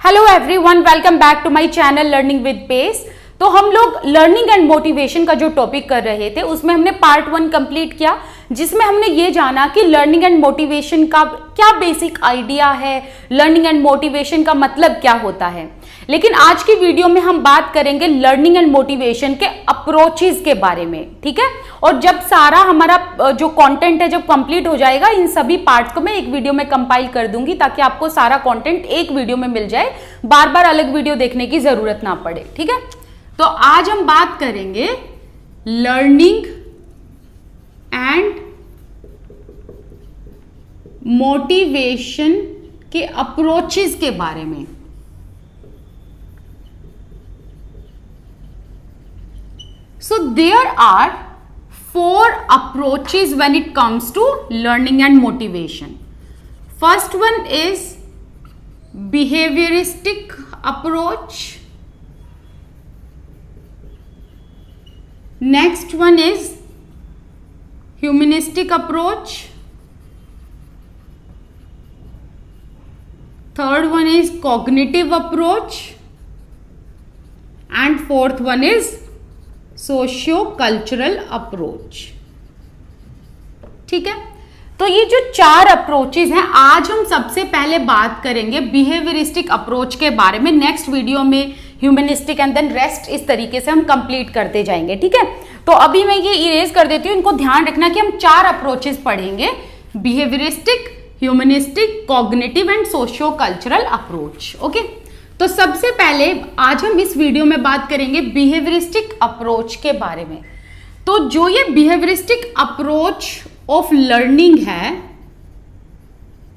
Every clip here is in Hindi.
Hello everyone, welcome back to my channel learning with pace. तो हम लोग लर्निंग एंड मोटिवेशन का जो टॉपिक कर रहे थे उसमें हमने पार्ट 1 कंप्लीट किया, जिसमें हमने ये जाना कि लर्निंग एंड मोटिवेशन का क्या बेसिक आइडिया है, लर्निंग एंड मोटिवेशन का मतलब क्या होता है। लेकिन आज की वीडियो में हम बात करेंगे लर्निंग एंड मोटिवेशन के अप्रोचेस के बारे में, ठीक है। और जब सारा हमारा जो कंटेंट है जब कंप्लीट हो जाएगा, इन सभी पार्ट्स को मैं एक वीडियो में कंपाइल कर दूंगी ताकि आपको सारा कंटेंट एक वीडियो में मिल जाए, बार बार अलग वीडियो देखने की जरूरत ना पड़े, ठीक है। तो आज हम बात करेंगे लर्निंग एंड मोटिवेशन के अप्रोचेस के बारे में। So there are 4 approaches when it comes to learning and motivation. First one is behavioristic approach. Next one is humanistic approach. Third one is cognitive approach. And fourth one is socio cultural approach, ठीक है। तो ये जो 4 अप्रोचेज हैं, आज हम सबसे पहले बात करेंगे बिहेवियरिस्टिक अप्रोच के बारे में। नेक्स्ट वीडियो में ह्यूमनिस्टिक एंड देन रेस्ट, इस तरीके से हम कंप्लीट करते जाएंगे, ठीक है। तो अभी मैं ये इरेज कर देती हूँ, इनको ध्यान रखना कि हम 4 अप्रोचेज पढ़ेंगे, behaviouristic, humanistic, cognitive and socio cultural approach, okay. तो सबसे पहले आज हम इस वीडियो में बात करेंगे बिहेवियरिस्टिक अप्रोच के बारे में। तो जो ये बिहेवियरिस्टिक अप्रोच ऑफ लर्निंग है,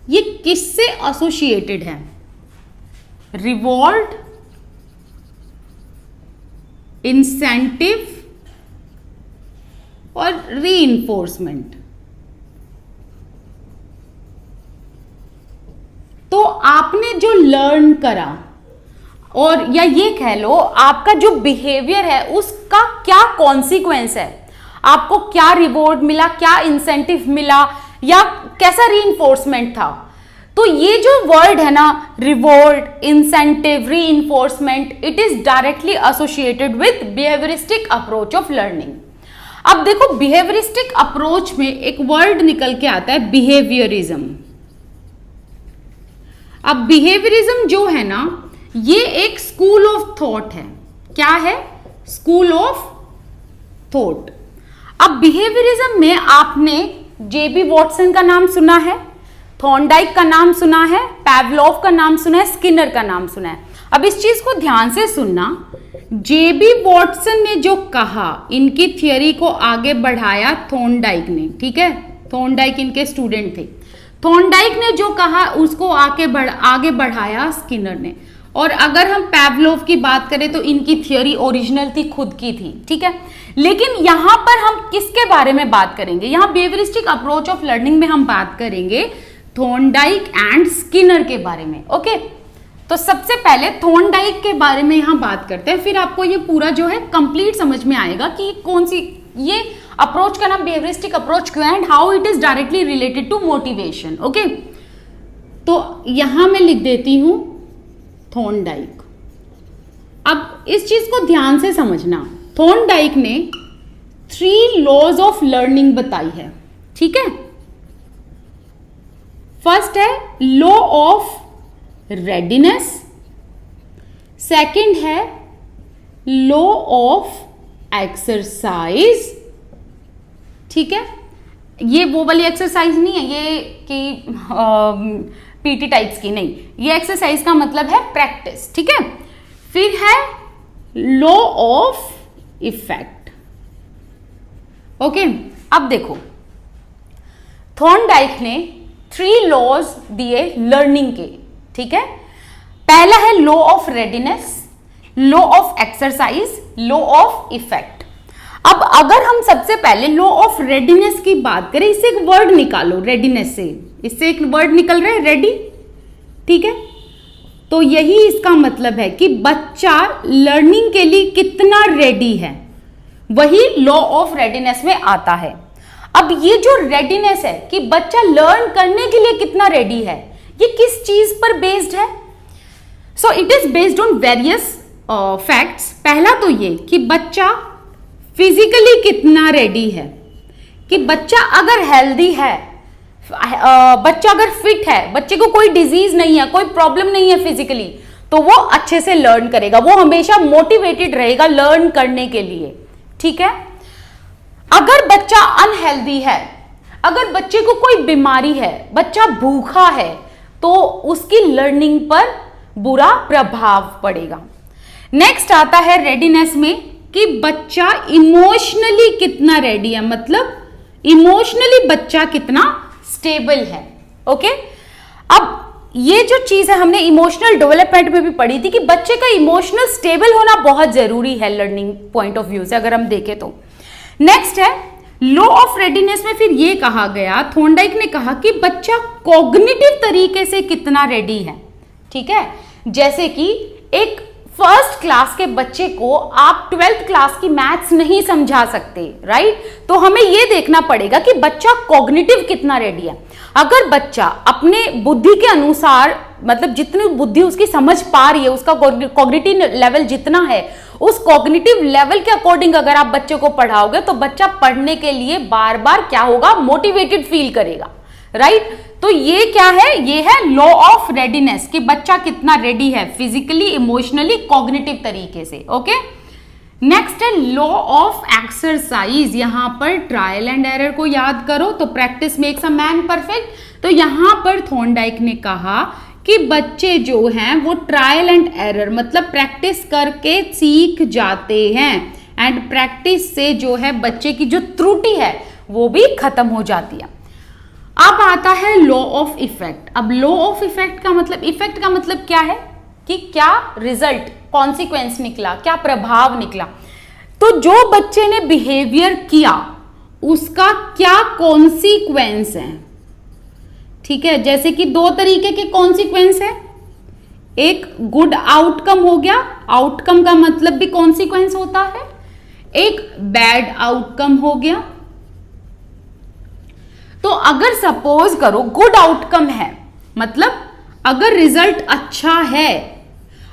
ये किससे एसोसिएटेड है? रिवॉर्ड, इंसेंटिव और रीइंफोर्समेंट। तो आपने जो लर्न करा, और या ये कह लो आपका जो बिहेवियर है उसका क्या कॉन्सिक्वेंस है, आपको क्या रिवॉर्ड मिला, क्या इंसेंटिव मिला, या कैसा रीइंफोर्समेंट था। तो ये जो वर्ड है ना, reward, incentive, reinforcement, it is directly associated with behaviouristic approach of learning. अब देखो, बिहेवियरिस्टिक अप्रोच में एक वर्ड निकल के आता है बिहेवियरिज्म। अब बिहेवियरिज्म जो है ना, ये एक स्कूल ऑफ थॉट है। क्या है? School of thought. अब बिहेवियरिज्म में आपने जेबी वॉटसन का नाम सुना है, थॉर्नडाइक का नाम सुना है, पैवलोव का नाम सुना है, स्किनर का नाम सुना है। अब इस चीज को ध्यान से सुनना, जेबी वॉटसन ने जो कहा, इनकी थियरी को आगे बढ़ाया थॉर्नडाइक ने, ठीक है। थॉर्नडाइक इनके स्टूडेंट थे। थॉर्नडाइक ने जो कहा उसको आगे बढ़ाया स्किनर ने। और अगर हम पैवलोव की बात करें तो इनकी थियरी ओरिजिनल थी, खुद की थी, ठीक है। लेकिन यहां पर हम किसके बारे में बात करेंगे? यहां बिहेवियरिस्टिक अप्रोच ऑफ लर्निंग में हम बात करेंगे थॉर्नडाइक एंड स्किनर के बारे में, ओके। तो सबसे पहले थॉर्नडाइक के बारे में यहां बात करते हैं, फिर आपको ये पूरा जो है कंप्लीट समझ में आएगा कि कौन सी, ये अप्रोच का नाम बिहेवियरिस्टिक अप्रोच क्यों है and how it is directly related to motivation, okay. तो यहां मैं लिख देती हूं थॉर्नडाइक। अब इस चीज को ध्यान से समझना, थॉर्नडाइक ने 3 लॉज ऑफ लर्निंग बताई है, ठीक है। फर्स्ट है लॉ ऑफ रेडीनेस, सेकंड है लॉ ऑफ एक्सरसाइज, ठीक है। ये वो वाली एक्सरसाइज नहीं है ये कि पीटी टाइप्स की नहीं, ये एक्सरसाइज का मतलब है प्रैक्टिस, ठीक है। फिर है लॉ ऑफ इफेक्ट, ओके। अब देखो, थॉर्नडाइक ने 3 लॉज दिए लर्निंग के, ठीक है। पहला है law of readiness, law of exercise, law of effect. अब अगर हम सबसे पहले लॉ ऑफ रेडीनेस की बात करें, इससे एक वर्ड निकालो, रेडीनेस से, इससे एक वर्ड निकल रहा है रेडी, ठीक है। तो यही इसका मतलब है कि बच्चा लर्निंग के लिए कितना रेडी है, वही लॉ ऑफ रेडीनेस में आता है। अब ये जो रेडीनेस है कि बच्चा लर्न करने के लिए कितना रेडी है, ये किस चीज पर बेस्ड है? So it is based on various facts. पहला तो ये कि बच्चा फिजिकली कितना रेडी है, कि बच्चा अगर हेल्दी है, बच्चा अगर फिट है, बच्चे को कोई डिजीज नहीं है, कोई प्रॉब्लम नहीं है फिजिकली, तो वो अच्छे से लर्न करेगा, वो हमेशा मोटिवेटेड रहेगा लर्न करने के लिए। ठीक है। अगर बच्चा अनहेल्दी है, अगर बच्चे को कोई बीमारी है, बच्चा भूखा है, तो उसकी लर्निंग पर बुरा प्रभाव पड़ेगा। नेक्स्ट आता है रेडीनेस में कि बच्चा इमोशनली कितना रेडी है, मतलब इमोशनली बच्चा कितना स्टेबल है। ओके। अब ये जो चीज है हमने इमोशनल डेवलपमेंट में भी पढ़ी थी कि बच्चे का इमोशनल स्टेबल होना बहुत जरूरी है लर्निंग पॉइंट ऑफ व्यू से, अगर हम देखें तो। नेक्स्ट है लॉ ऑफ रेडीनेस में फिर ये कहा गया, थॉर्नडाइक ने कहा कि बच्चा कॉग्निटिव तरीके से कितना रेडी है। ठीक है। जैसे कि एक फर्स्ट क्लास के बच्चे को आप 12th क्लास की मैथ्स नहीं समझा सकते, राइट? तो हमें यह देखना पड़ेगा कि बच्चा कॉग्निटिव कितना रेडी है। अगर बच्चा अपने बुद्धि के अनुसार, मतलब जितनी बुद्धि उसकी समझ पा रही है, उसका कॉग्निटिव लेवल जितना है, उस कॉग्निटिव लेवल के अकॉर्डिंग अगर आप बच्चे को पढ़ाओगे तो बच्चा पढ़ने के लिए बार बार क्या होगा, मोटिवेटेड फील करेगा, राइट? तो ये क्या है, ये है लॉ ऑफ रेडीनेस कि बच्चा कितना रेडी है फिजिकली, इमोशनली, कॉग्निटिव तरीके से। ओके। नेक्स्ट है लॉ ऑफ एक्सरसाइज। यहां पर ट्रायल एंड एरर को याद करो तो practice makes a man perfect. तो यहां पर थॉर्नडाइक ने कहा कि बच्चे जो हैं वो ट्रायल एंड एरर मतलब प्रैक्टिस करके सीख जाते हैं, एंड प्रैक्टिस से जो है बच्चे की जो त्रुटि है वो भी खत्म हो जाती है। अब आता है लॉ ऑफ इफेक्ट। अब लॉ ऑफ इफेक्ट का मतलब, इफेक्ट का मतलब क्या है कि क्या रिजल्ट, कॉन्सिक्वेंस निकला, क्या प्रभाव निकला। तो जो बच्चे ने बिहेवियर किया उसका क्या कॉन्सिक्वेंस है। ठीक है। जैसे कि दो तरीके के कॉन्सिक्वेंस है, एक गुड आउटकम हो गया, आउटकम का मतलब भी कॉन्सिक्वेंस होता है, एक बैड आउटकम हो गया। तो अगर सपोज करो गुड आउटकम है, मतलब अगर रिजल्ट अच्छा है,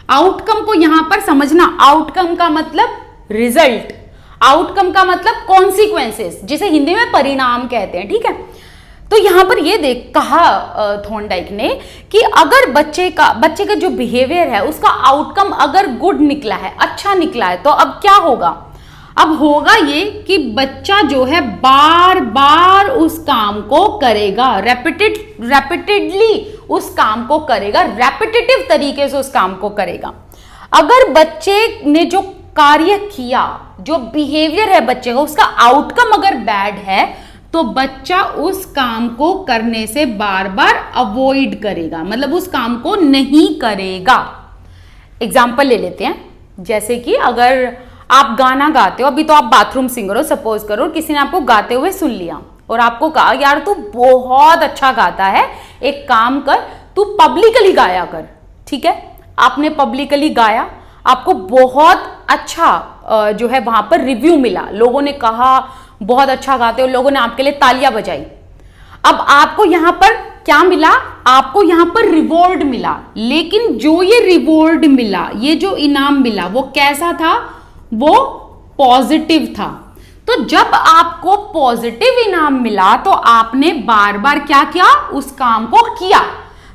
आउटकम को यहां पर समझना, आउटकम का मतलब रिजल्ट, आउटकम का मतलब कॉन्सिक्वेंसेस, जिसे हिंदी में परिणाम कहते हैं। ठीक है। तो यहां पर ये देख कहा थॉर्नडाइक ने कि अगर बच्चे का जो बिहेवियर है उसका आउटकम अगर गुड निकला है, अच्छा निकला है, तो अब क्या होगा, अब होगा ये कि बच्चा जो है बार बार उस काम को करेगा, रेपिटेडली उस काम को करेगा, रेपिटेटिव तरीके से उस काम को करेगा। अगर बच्चे ने जो कार्य किया, जो बिहेवियर है बच्चे का, उसका आउटकम अगर बैड है, तो बच्चा उस काम को करने से बार बार अवॉइड करेगा, मतलब उस काम को नहीं करेगा। एग्जाम्पल ले लेते हैं, जैसे कि अगर आप गाना गाते हो, अभी तो आप बाथरूम सिंगर हो, सपोज करो किसी ने आपको गाते हुए सुन लिया और आपको कहा यार तू बहुत अच्छा गाता है, एक काम कर तू पब्लिकली गाया कर। ठीक है। आपने पब्लिकली गाया, आपको बहुत अच्छा जो है वहां पर रिव्यू मिला, लोगों ने कहा बहुत अच्छा गाते हो, लोगों ने आपके लिए तालियां बजाई। अब आपको यहां पर क्या मिला, आपको यहां पर रिवॉर्ड मिला, लेकिन जो ये रिवॉर्ड मिला, ये जो इनाम मिला, वो कैसा था, वो पॉजिटिव था। तो जब आपको पॉजिटिव इनाम मिला तो आपने बार बार क्या किया, उस काम को किया।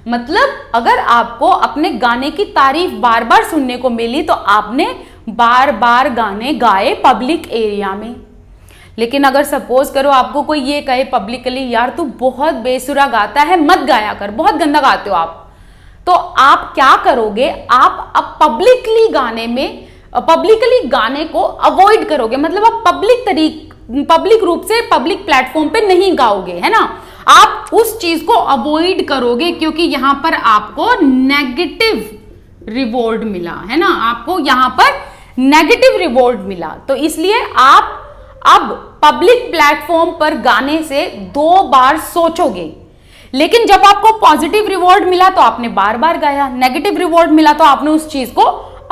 मतलब अगर आपको अपने गाने की तारीफ बार बार सुनने को मिली तो आपने बार बार गाने गाए पब्लिक एरिया में। लेकिन अगर सपोज करो आपको कोई ये कहे पब्लिकली यार तू बहुत बेसुरा गाता है, मत गाया कर, बहुत गंदा गाते हो आप, तो आप क्या करोगे, आप अब पब्लिकली गाने को अवॉइड करोगे, मतलब आप पब्लिक रूप से पब्लिक प्लेटफॉर्म पे नहीं गाओगे, है ना। आप उस चीज को अवॉइड करोगे क्योंकि यहां पर आपको नेगेटिव रिवॉर्ड मिला, है ना, आपको यहां पर नेगेटिव रिवॉर्ड मिला। तो इसलिए आप अब पब्लिक प्लेटफॉर्म पर गाने से 2 बार सोचोगे। लेकिन जब आपको पॉजिटिव रिवॉर्ड मिला तो आपने बार बार गाया, नेगेटिव रिवॉर्ड मिला तो आपने उस चीज को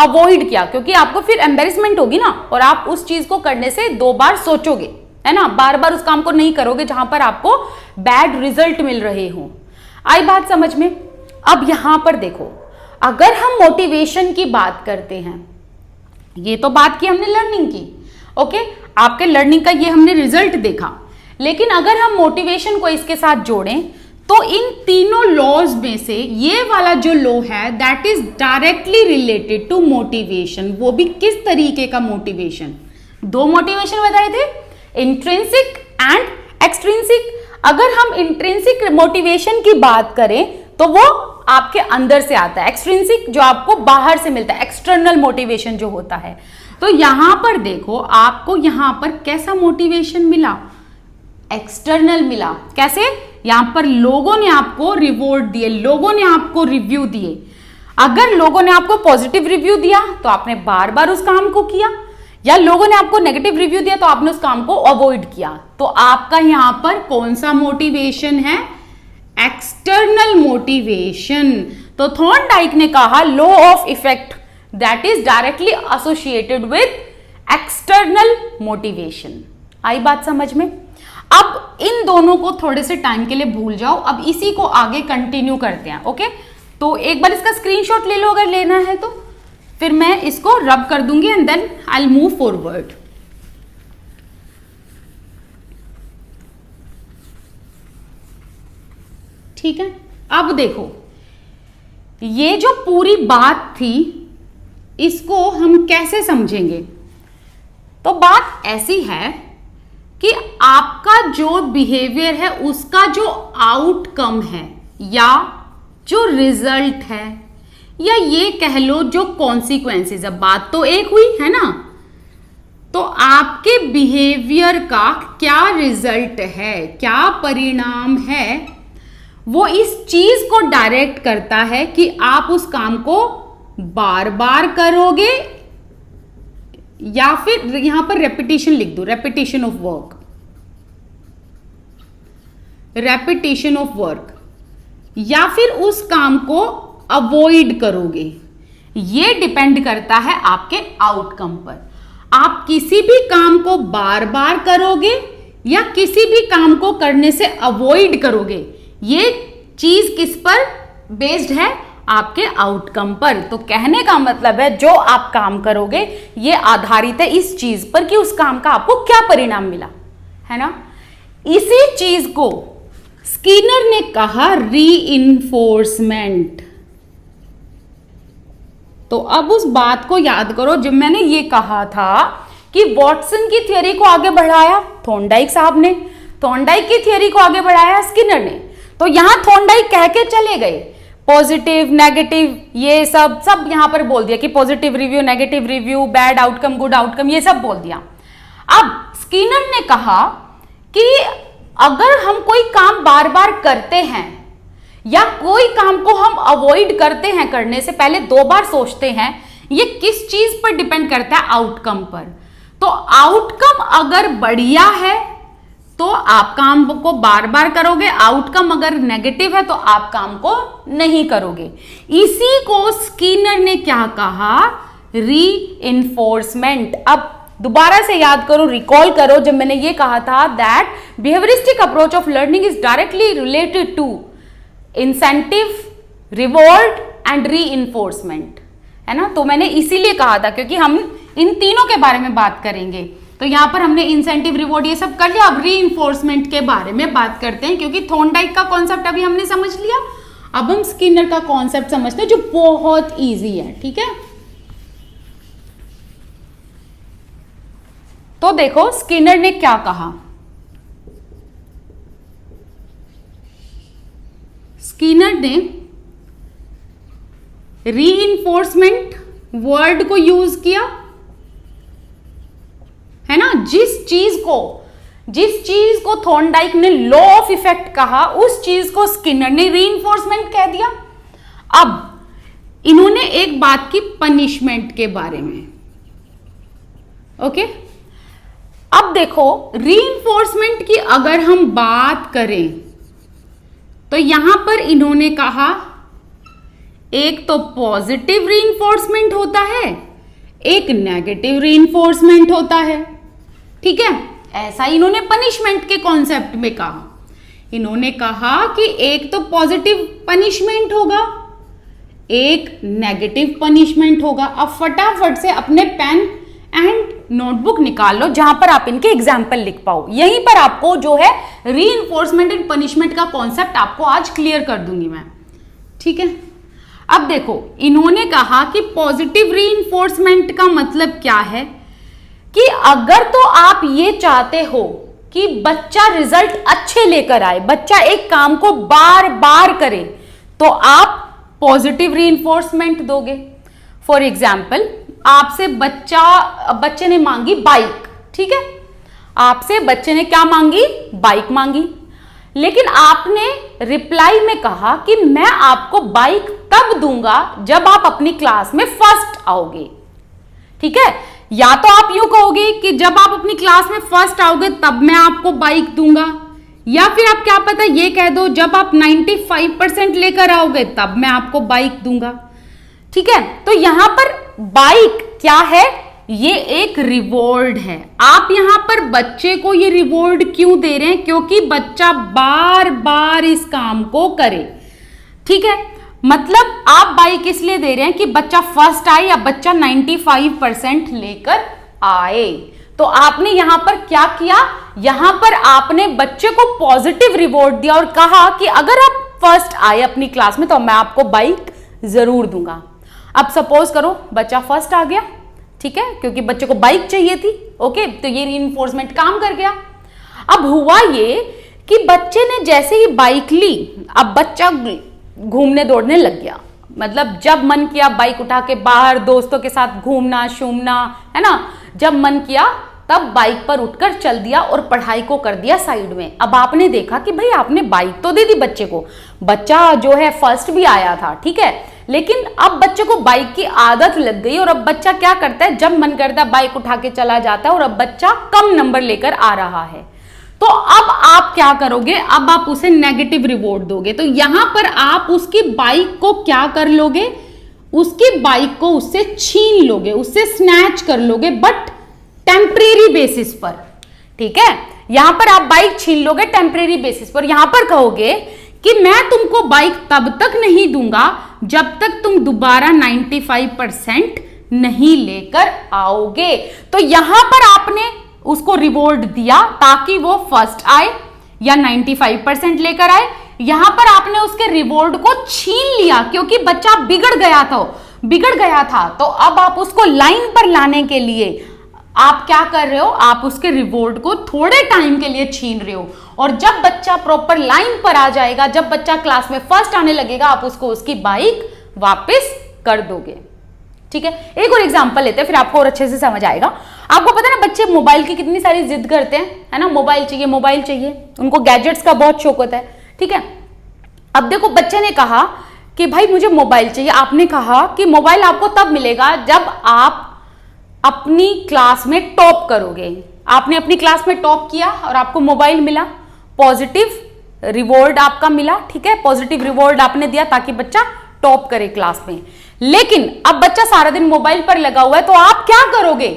अवॉइड किया, क्योंकि आपको फिर एम्बेरसमेंट होगी ना, और आप उस चीज को करने से 2 बार सोचोगे, है ना, बार बार उस काम को नहीं करोगे जहां पर आपको बैड रिजल्ट मिल रहे हो। आई बात समझ में। अब यहां पर देखो, अगर हम मोटिवेशन की बात करते हैं, ये तो बात की हमने लर्निंग की, ओके, आपके लर्निंग का ये हमने रिजल्ट देखा, लेकिन अगर हम मोटिवेशन को इसके साथ जोड़ें तो इन तीनों लॉज में से ये वाला जो लॉ है that is directly related to motivation. वो भी किस तरीके का मोटिवेशन? दो मोटिवेशन बताए थे, इंट्रिंसिक एंड एक्सट्रिंसिक। अगर हम इंट्रिंसिक मोटिवेशन की बात करें तो वो आपके अंदर से आता है, एक्सट्रिंसिक जो आपको बाहर से मिलता है, एक्सटर्नल मोटिवेशन जो होता है। तो यहां पर देखो आपको यहां पर कैसा मोटिवेशन मिला? एक्सटर्नल मिला। कैसे? यहां पर लोगों ने आपको रिवॉर्ड दिए, लोगों ने आपको रिव्यू दिए। अगर लोगों ने आपको पॉजिटिव रिव्यू दिया तो आपने बार बार उस काम को किया, या लोगों ने आपको नेगेटिव रिव्यू दिया तो आपने उस काम को अवॉइड किया। तो आपका यहां पर कौन सा मोटिवेशन है? External motivation. तो थॉर्नडाइक ने कहा law of effect that is directly associated with external motivation. आई बात समझ में? अब इन दोनों को थोड़े से टाइम के लिए भूल जाओ, अब इसी को आगे कंटिन्यू करते हैं। ओके, तो एक बार इसका स्क्रीनशॉट ले लो अगर लेना है तो, फिर मैं इसको रब कर दूंगी and then I will move forward. ठीक है, अब देखो ये जो पूरी बात थी इसको हम कैसे समझेंगे? तो बात ऐसी है कि आपका जो बिहेवियर है उसका जो आउटकम है या जो रिजल्ट है या ये कह लो जो कॉन्सिक्वेंसेस, अब बात तो एक हुई है ना, तो आपके बिहेवियर का क्या रिजल्ट है, क्या परिणाम है, वो इस चीज को डायरेक्ट करता है कि आप उस काम को बार बार करोगे या फिर यहां पर रेपिटेशन लिख दो, repetition of work, repetition of work, या फिर उस काम को अवॉइड करोगे। ये डिपेंड करता है आपके आउटकम पर। आप किसी भी काम को बार बार करोगे या किसी भी काम को करने से अवॉइड करोगे, ये चीज किस पर बेस्ड है? आपके आउटकम पर। तो कहने का मतलब है जो आप काम करोगे ये आधारित है इस चीज पर कि उस काम का आपको क्या परिणाम मिला, है ना। इसी चीज को स्किनर ने कहा रीइंफोर्समेंट। तो अब उस बात को याद करो जब मैंने ये कहा था कि वॉटसन की थ्योरी को आगे बढ़ाया थॉर्नडाइक साहब ने, थॉर्नडाइक की थ्योरी को आगे बढ़ाया स्किनर ने। तो यहां थॉर्नडाइक कह के चले गए पॉजिटिव नेगेटिव ये सब यहां पर बोल दिया कि positive review, negative review, bad outcome, good outcome, ये सब बोल दिया। अब स्किनर ने कहा कि अगर हम कोई काम बार बार करते हैं या कोई काम को हम अवॉइड करते हैं, करने से पहले 2 बार सोचते हैं, ये किस चीज पर डिपेंड करता है? आउटकम पर। तो आउटकम अगर बढ़िया है तो आप काम को बार बार करोगे, आउटकम अगर नेगेटिव है तो आप काम को नहीं करोगे। इसी को स्किनर ने क्या कहा? रीइंफोर्समेंट। अब दोबारा से याद करो, रिकॉल करो जब मैंने ये कहा था that behaviouristic approach of learning is directly related to incentive, reward and reinforcement, है ना। तो मैंने इसीलिए कहा था क्योंकि हम इन तीनों के बारे में बात करेंगे। तो यहां पर हमने इंसेंटिव, रिवॉर्ड ये सब कर लिया, अब रीइंफोर्समेंट के बारे में बात करते हैं क्योंकि थॉर्नडाइक का कॉन्सेप्ट अभी हमने समझ लिया। अब हम स्किनर का कॉन्सेप्ट समझते हैं जो बहुत ईजी है, ठीक है। तो देखो स्किनर ने क्या कहा, स्किनर ने रीइंफोर्समेंट वर्ड को यूज किया, है ना। जिस चीज को थॉर्नडाइक ने लॉ ऑफ इफेक्ट कहा उस चीज को स्किनर ने रीइंफोर्समेंट कह दिया। अब इन्होंने एक बात की पनिशमेंट के बारे में, ओके। अब देखो रीइंफोर्समेंट की अगर हम बात करें तो यहां पर इन्होंने कहा एक तो पॉजिटिव रीइंफोर्समेंट होता है, एक नेगेटिव रीइंफोर्समेंट होता है, ठीक है। ऐसा इन्होंने पनिशमेंट के कॉन्सेप्ट में कहा। इन्होंने कहा कि एक तो पॉजिटिव पनिशमेंट होगा, एक नेगेटिव पनिशमेंट होगा। अब फटाफट से अपने पेन एंड नोटबुक निकाल लो जहां पर आप इनके एग्जाम्पल लिख पाओ। यहीं पर आपको जो है रीइंफोर्समेंट एंड पनिशमेंट का कॉन्सेप्ट आपको आज क्लियर कर दूंगी मैं, ठीक है। अब देखो, इन्होंने कहा कि पॉजिटिव रीइंफोर्समेंट का मतलब क्या है कि अगर तो आप ये चाहते हो कि बच्चा रिजल्ट अच्छे लेकर आए, बच्चा एक काम को बार बार करे, तो आप पॉजिटिव रीइंफोर्समेंट दोगे। फॉर एग्जाम्पल, आपसे बच्चे ने मांगी बाइक, ठीक है, आपसे बच्चे ने क्या मांगी, बाइक मांगी, लेकिन आपने रिप्लाई में कहा कि मैं आपको बाइक तब दूंगा जब आप अपनी क्लास में फर्स्ट आओगे, ठीक है। या तो आप यूं कहोगे कि जब आप अपनी क्लास में फर्स्ट आओगे तब मैं आपको बाइक दूंगा, या फिर आप क्या पता ये कह दो जब आप 95% लेकर आओगे तब मैं आपको बाइक दूंगा, ठीक है। तो यहां पर बाइक क्या है, ये एक रिवॉर्ड है। आप यहां पर बच्चे को ये रिवॉर्ड क्यों दे रहे हैं, क्योंकि बच्चा बार बार इस काम को करे, ठीक है। मतलब आप बाइक इसलिए दे रहे हैं कि बच्चा फर्स्ट आए या बच्चा 95% लेकर आए। तो आपने यहां पर क्या किया, यहां पर आपने बच्चे को पॉजिटिव रिवॉर्ड दिया और कहा कि अगर आप फर्स्ट आए अपनी क्लास में तो मैं आपको बाइक जरूर दूंगा। अब सपोज करो बच्चा फर्स्ट आ गया, ठीक है, क्योंकि बच्चे को बाइक चाहिए थी, ओके, तो ये रीइंफोर्समेंट काम कर गया। अब हुआ ये कि बच्चे ने जैसे ही बाइक ली, अब बच्चा घूमने दौड़ने लग गया। मतलब जब मन किया बाइक उठा के बाहर दोस्तों के साथ घूमना शूमना, है ना, जब मन किया तब बाइक पर उठकर चल दिया और पढ़ाई को कर दिया साइड में। अब आपने देखा कि भाई आपने बाइक तो दे दी बच्चे को, बच्चा जो है फर्स्ट भी आया था, ठीक है, लेकिन अब बच्चे को बाइक की आदत लग गई और अब बच्चा क्या करता है, जब मन करता है बाइक उठा के चला जाता है और अब बच्चा कम नंबर लेकर आ रहा है। तो अब आप क्या करोगे, अब आप उसे नेगेटिव रिवॉर्ड दोगे। तो यहां पर आप उसकी बाइक को क्या कर लोगे, उसकी बाइक को उससे छीन लोगे, उससे स्नैच कर लोगे, बट टेम्परेरी बेसिस पर, ठीक है। यहां पर आप बाइक छीन लोगे टेम्परेरी बेसिस पर, यहां पर कहोगे कि मैं तुमको बाइक तब तक नहीं दूंगा जब तक तुम दोबारा 95% नहीं लेकर आओगे। तो यहां पर आपने उसको रिवॉर्ड दिया ताकि वो फर्स्ट आए या 95% लेकर आए। यहां पर आपने उसके रिवॉर्ड को छीन लिया क्योंकि बच्चा बिगड़ गया था। तो अब आप उसको लाइन पर लाने के लिए आप क्या कर रहे हो, आप उसके रिवॉर्ड को थोड़े टाइम के लिए छीन रहे हो, और जब बच्चा प्रॉपर लाइन पर आ जाएगा, जब बच्चा क्लास में फर्स्ट आने लगेगा, आप उसको उसकी बाइक वापस कर दोगे, ठीक है। एक और एग्जांपल लेते हैं, फिर आपको और अच्छे से समझ आएगा। आपको पता है ना बच्चे मोबाइल की कितनी सारी जिद करते हैं, है ना, मोबाइल चाहिए, उनको गैजेट्स का बहुत शौक होता है, ठीक है। अब देखो बच्चे ने कहा कि भाई मुझे मोबाइल चाहिए, आपने कहा कि मोबाइल आपको तब मिलेगा जब आप अपनी क्लास में टॉप करोगे। आपने अपनी क्लास में टॉप किया और आपको मोबाइल मिला, पॉजिटिव रिवॉर्ड आपका मिला, ठीक है, पॉजिटिव रिवॉर्ड आपने दिया ताकि बच्चा टॉप करे क्लास में। लेकिन अब बच्चा सारा दिन मोबाइल पर लगा हुआ है, तो आप क्या करोगे,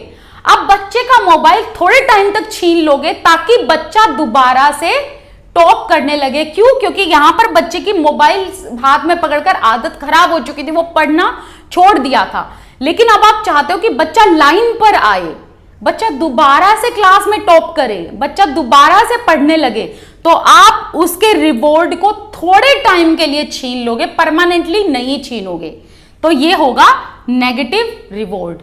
अब बच्चे का मोबाइल थोड़े टाइम तक छीन लोगे ताकि बच्चा दोबारा से टॉप करने लगे। क्यों, क्योंकि यहां पर बच्चे की मोबाइल हाथ में पकड़कर आदत खराब हो चुकी थी, वो पढ़ना छोड़ दिया था। लेकिन अब आप चाहते हो कि बच्चा लाइन पर आए, बच्चा दोबारा से क्लास में टॉप करे, बच्चा दोबारा से पढ़ने लगे, तो आप उसके रिवॉर्ड को थोड़े टाइम के लिए छीन लोगे, परमानेंटली नहीं छीनोगे। तो ये होगा नेगेटिव रिवॉर्ड।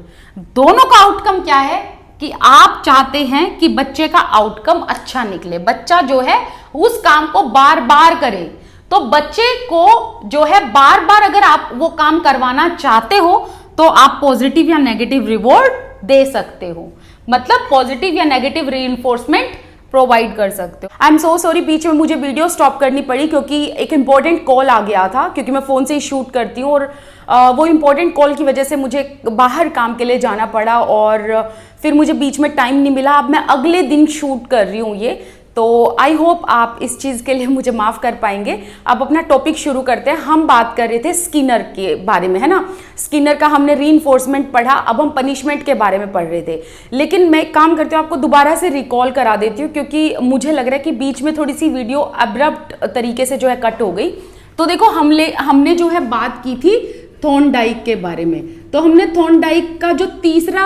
दोनों का आउटकम क्या है कि आप चाहते हैं कि बच्चे का आउटकम अच्छा निकले, बच्चा जो है उस काम को बार बार करे। तो बच्चे को जो है बार बार अगर आप वो काम करवाना चाहते हो तो आप पॉजिटिव या नेगेटिव रिवॉर्ड दे सकते हो, मतलब पॉजिटिव या नेगेटिव रीइंफोर्समेंट प्रोवाइड कर सकते हो। आई एम सो सॉरी, बीच में मुझे वीडियो स्टॉप करनी पड़ी क्योंकि एक इंपॉर्टेंट कॉल आ गया था, क्योंकि मैं फ़ोन से ही शूट करती हूँ और वो इंपॉर्टेंट कॉल की वजह से मुझे बाहर काम के लिए जाना पड़ा और फिर मुझे बीच में टाइम नहीं मिला। अब मैं अगले दिन शूट कर रही हूँ ये, तो आई होप आप इस चीज़ के लिए मुझे माफ़ कर पाएंगे। अब अपना टॉपिक शुरू करते हैं। हम बात कर रहे थे स्किनर के बारे में, है ना, स्किनर का हमने रीइंफोर्समेंट पढ़ा, अब हम पनिशमेंट के बारे में पढ़ रहे थे। लेकिन मैं काम करती हूँ, आपको दोबारा से रिकॉल करा देती हूँ क्योंकि मुझे लग रहा है कि बीच में थोड़ी सी वीडियो अब्रप्ट तरीके से जो है कट हो गई। तो देखो हमने जो है बात की थी थॉर्नडाइक के बारे में। तो हमने थॉर्नडाइक का जो तीसरा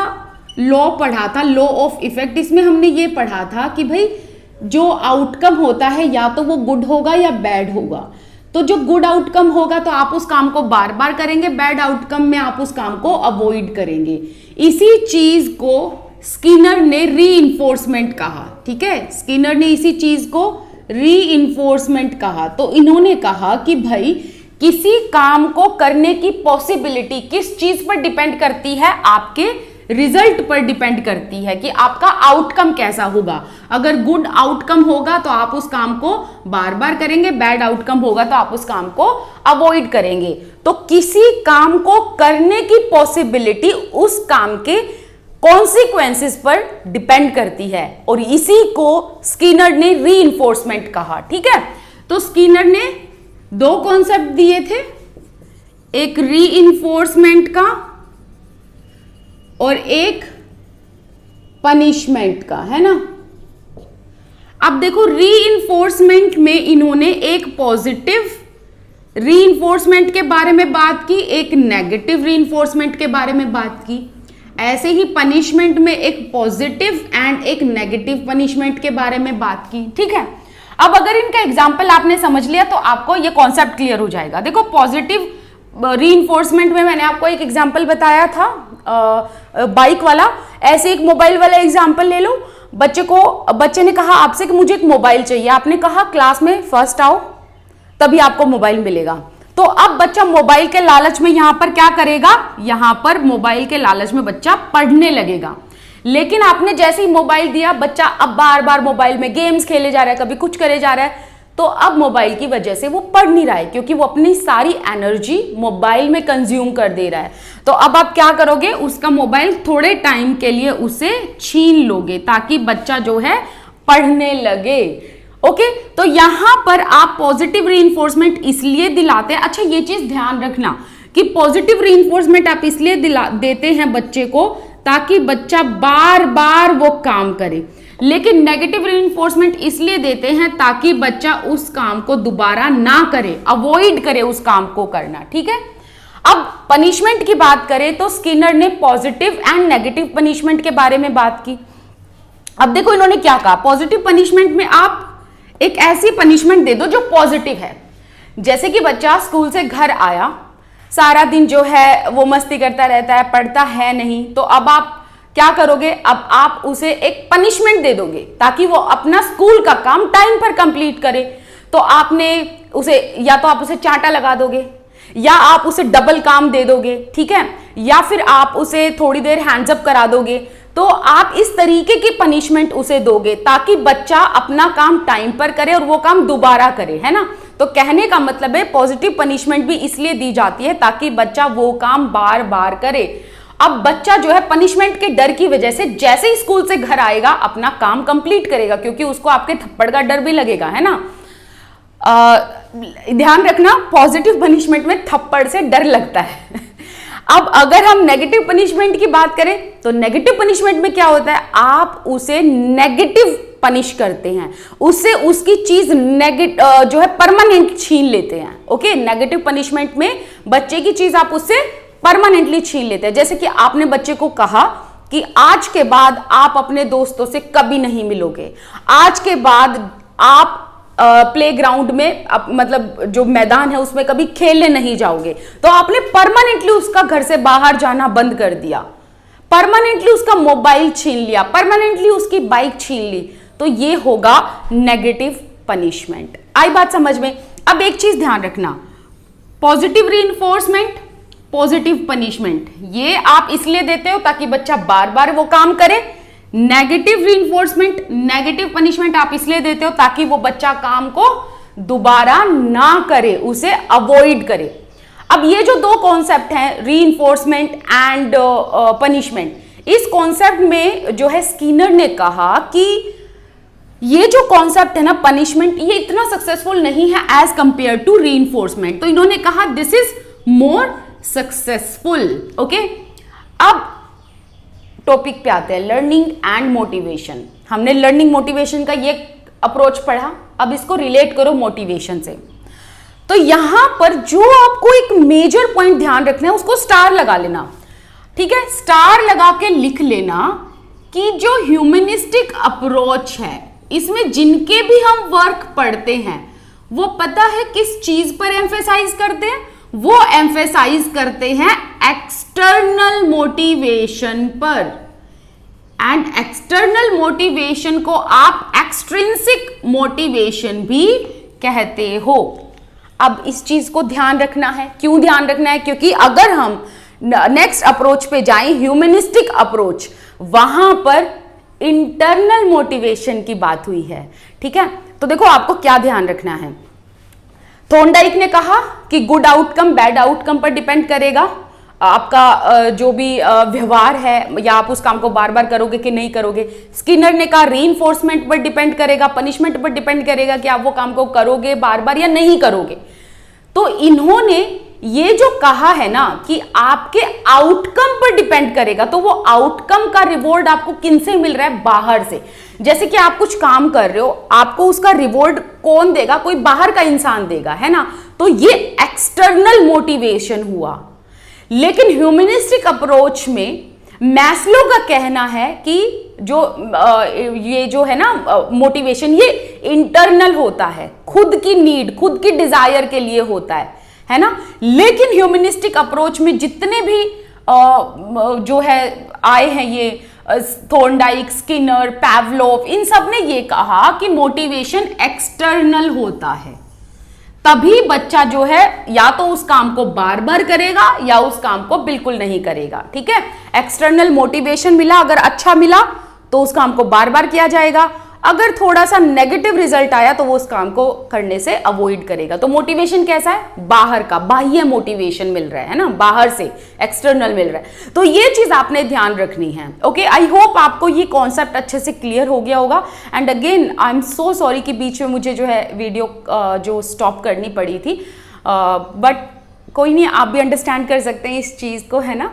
लॉ पढ़ा था, लॉ ऑफ इफेक्ट, इसमें हमने ये पढ़ा था कि भाई जो आउटकम होता है या तो वो गुड होगा या बैड होगा। तो जो गुड आउटकम होगा तो आप उस काम को बार बार करेंगे, बैड आउटकम में आप उस काम को अवॉइड करेंगे। इसी चीज को स्किनर ने रीइंफोर्समेंट कहा। ठीक है, स्किनर ने इसी चीज को रीइंफोर्समेंट कहा। तो इन्होंने कहा कि भाई किसी काम को करने की पॉसिबिलिटी किस चीज पर डिपेंड करती है, आपके रिजल्ट पर डिपेंड करती है कि आपका आउटकम कैसा होगा। अगर गुड आउटकम होगा तो आप उस काम को बार बार करेंगे, बैड आउटकम होगा तो आप उस काम को अवॉइड करेंगे। तो किसी काम को करने की पॉसिबिलिटी उस काम के कॉन्सिक्वेंसेस पर डिपेंड करती है, और इसी को स्किनर ने रीइंफोर्समेंट कहा। ठीक है, तो स्किनर ने दो कॉन्सेप्ट दिए थे, एक रीइंफोर्समेंट का और एक पनिशमेंट का, है ना। अब देखो रीइंफोर्समेंट में इन्होंने एक पॉजिटिव रीइंफोर्समेंट के बारे में बात की, एक नेगेटिव रीइंफोर्समेंट के बारे में बात की। ऐसे ही पनिशमेंट में एक पॉजिटिव एंड एक नेगेटिव पनिशमेंट के बारे में बात की। ठीक है, अब अगर इनका एग्जाम्पल आपने समझ लिया तो आपको ये कॉन्सेप्ट क्लियर हो जाएगा। देखो पॉजिटिव रीइंफोर्समेंट में मैंने आपको एक एग्जाम्पल बताया था बाइक वाला, ऐसे एक मोबाइल वाला एग्जाम्पल ले लो। बच्चे ने कहा आपसे कि मुझे एक मोबाइल चाहिए, आपने कहा क्लास में फर्स्ट आओ तभी आपको मोबाइल मिलेगा। तो अब बच्चा मोबाइल के लालच में यहां पर क्या करेगा, यहां पर मोबाइल के लालच में बच्चा पढ़ने लगेगा। लेकिन आपने जैसे ही मोबाइल दिया, बच्चा अब बार बार मोबाइल में गेम्स खेले जा रहा है, कभी कुछ करे जा रहा है। तो अब मोबाइल की वजह से वो पढ़ नहीं रहा है, क्योंकि वो अपनी सारी एनर्जी मोबाइल में कंज्यूम कर दे रहा है। तो अब आप क्या करोगे, उसका मोबाइल थोड़े टाइम के लिए उसे छीन लोगे ताकि बच्चा जो है पढ़ने लगे। ओके, तो यहां पर आप पॉजिटिव रीइंफोर्समेंट इसलिए दिलाते हैं। अच्छा, ये चीज ध्यान रखना कि पॉजिटिव रीइंफोर्समेंट आप इसलिए देते हैं बच्चे को ताकि बच्चा बार बार वो काम करे, लेकिन नेगेटिव रीइंफोर्समेंट इसलिए देते हैं ताकि बच्चा उस काम को दोबारा ना करे, अवॉइड करे उस काम को करना। ठीक है, अब पनिशमेंट की बात करें तो स्किनर ने पॉजिटिव एंड नेगेटिव पनिशमेंट के बारे में बात की। अब देखो इन्होंने क्या कहा, पॉजिटिव पनिशमेंट में आप एक ऐसी पनिशमेंट दे दो जो पॉजिटिव है। जैसे कि बच्चा स्कूल से घर आया, सारा दिन जो है वो मस्ती करता रहता है, पढ़ता है नहीं, तो अब आप क्या करोगे, अब आप उसे एक पनिशमेंट दे दोगे ताकि वो अपना स्कूल का काम टाइम पर कंप्लीट करे। तो आपने उसे या तो आप उसे चांटा लगा दोगे या आप उसे डबल काम दे दोगे, ठीक है, या फिर आप उसे थोड़ी देर हैंड्स अप करा दोगे। तो आप इस तरीके की पनिशमेंट उसे दोगे ताकि बच्चा अपना काम टाइम पर करे और वो काम दोबारा करे, है ना। तो कहने का मतलब है पॉजिटिव पनिशमेंट भी इसलिए दी जाती है ताकि बच्चा वो काम बार बार करे। अब बच्चा जो है पनिशमेंट के डर की वजह से जैसे ही स्कूल से घर आएगा अपना काम कंप्लीट करेगा, क्योंकि उसको आपके थप्पड़ का डर भी लगेगा, है ना। ध्यान रखना, पॉजिटिव पनिशमेंट में थप्पड़ से डर लगता है। अब अगर हम नेगेटिव पनिशमेंट की बात करें तो नेगेटिव पनिशमेंट में क्या होता है, आप उसे नेगेटिव पनिश करते हैं, उससे उसकी चीज जो है परमानेंट छीन लेते हैं। ओके, नेगेटिव पनिशमेंट में बच्चे की चीज आप उससे परमानेंटली छीन लेते हैं। जैसे कि आपने बच्चे को कहा कि आज के बाद आप अपने दोस्तों से कभी नहीं मिलोगे, आज के बाद आप प्लेग्राउंड में मतलब जो मैदान है उसमें कभी खेलने नहीं जाओगे। तो आपने परमानेंटली उसका घर से बाहर जाना बंद कर दिया, परमानेंटली उसका मोबाइल छीन लिया, परमानेंटली उसकी बाइक छीन ली। तो ये होगा नेगेटिव पनिशमेंट। आई बात समझ में। अब एक चीज ध्यान रखना, पॉजिटिव रीइंफोर्समेंट, पॉजिटिव पनिशमेंट, ये आप इसलिए देते हो ताकि बच्चा बार बार वो काम करे। नेगेटिव रीइंफोर्समेंट, नेगेटिव पनिशमेंट आप इसलिए देते हो ताकि वो बच्चा काम को दोबारा ना करे, उसे अवॉइड करे। अब ये जो दो कॉन्सेप्ट हैं, रीइंफोर्समेंट एंड पनिशमेंट, इस कॉन्सेप्ट में जो है स्किनर ने कहा कि ये जो कॉन्सेप्ट है ना पनिशमेंट, ये इतना सक्सेसफुल नहीं है एज कंपेयर टू रीइंफोर्समेंट। तो इन्होंने कहा this is more successful. Okay, अब टॉपिक पे आते हैं, लर्निंग एंड मोटिवेशन। हमने लर्निंग मोटिवेशन का ये अप्रोच पढ़ा, अब इसको रिलेट करो मोटिवेशन से। तो यहां पर जो आपको एक मेजर पॉइंट ध्यान रखना है उसको स्टार लगा लेना, ठीक है। स्टार लगा के लिख लेना कि जो ह्यूमनिस्टिक अप्रोच है इसमें जिनके भी हम वर्क पढ़ते हैं वो पता है किस चीज पर एम्फेसाइज करते हैं, वो एम्फेसाइज करते हैं एक्सटर्नल मोटिवेशन पर। एंड एक्सटर्नल मोटिवेशन को आप एक्सट्रिंसिक मोटिवेशन भी कहते हो। अब इस चीज को ध्यान रखना है। क्यों ध्यान रखना है? क्योंकि अगर हम नेक्स्ट अप्रोच पे जाएं, ह्यूमनिस्टिक अप्रोच, वहां पर इंटरनल मोटिवेशन की बात हुई है, ठीक है। तो देखो आपको क्या ध्यान रखना है। थॉर्नडाइक ने कहा कि गुड आउटकम बैड आउटकम पर डिपेंड करेगा, आपका जो भी व्यवहार है या आप उस काम को बार बार करोगे कि नहीं करोगे। स्किनर ने कहा रीइंफोर्समेंट पर डिपेंड करेगा, पनिशमेंट पर डिपेंड करेगा कि आप वो काम को करोगे बार बार या नहीं करोगे। तो इन्होंने ये जो कहा है ना कि आपके आउटकम पर डिपेंड करेगा, तो वो आउटकम का रिवॉर्ड आपको किन से मिल रहा है? बाहर से। जैसे कि आप कुछ काम कर रहे हो, आपको उसका रिवॉर्ड कौन देगा? कोई बाहर का इंसान देगा, है ना। तो ये एक्सटर्नल मोटिवेशन हुआ। लेकिन ह्यूमनिस्टिक अप्रोच में मैस्लो का कहना है कि ये जो है ना मोटिवेशन, ये इंटरनल होता है, खुद की नीड, खुद की डिजायर के लिए होता है ना। लेकिन ह्यूमनिस्टिक अप्रोच में जितने भी जो है आए हैं, ये थॉर्नडाइक, स्किनर, पैवलोव, इन सब ने ये कहा कि मोटिवेशन एक्सटर्नल होता है। तभी बच्चा जो है या तो उस काम को बार बार करेगा या उस काम को बिल्कुल नहीं करेगा, ठीक है। एक्सटर्नल मोटिवेशन मिला, अगर अच्छा मिला तो उस काम को बार बार किया जाएगा, अगर थोड़ा सा नेगेटिव रिजल्ट आया तो वो उस काम को करने से अवॉइड करेगा। तो मोटिवेशन कैसा है? बाहर का, बाह्य मोटिवेशन मिल रहा है ना, बाहर से एक्सटर्नल मिल रहा है। तो ये चीज आपने ध्यान रखनी है। ओके, आई होप आपको ये कॉन्सेप्ट अच्छे से क्लियर हो गया होगा। And again I am so sorry कि बीच में मुझे जो है वीडियो जो स्टॉप करनी पड़ी थी, बट कोई नहीं, आप भी अंडरस्टैंड कर सकते हैं इस चीज को, है ना।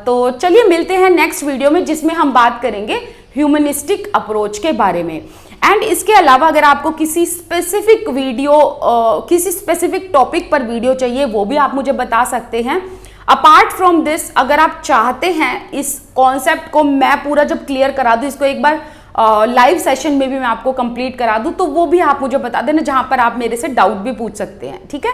तो चलिए मिलते हैं नेक्स्ट वीडियो में, जिसमें हम बात करेंगे ह्यूमनिस्टिक अप्रोच के बारे में। एंड इसके अलावा अगर आपको किसी स्पेसिफिक वीडियो, किसी स्पेसिफिक टॉपिक पर वीडियो चाहिए, वो भी आप मुझे बता सकते हैं। अपार्ट फ्रॉम दिस, अगर आप चाहते हैं इस कॉन्सेप्ट को मैं पूरा जब क्लियर करा दूं, इसको एक बार लाइव सेशन में भी मैं आपको कंप्लीट करा दूं, तो वो भी आप मुझे बता देना, जहां पर आप मेरे से डाउट भी पूछ सकते हैं, ठीक है।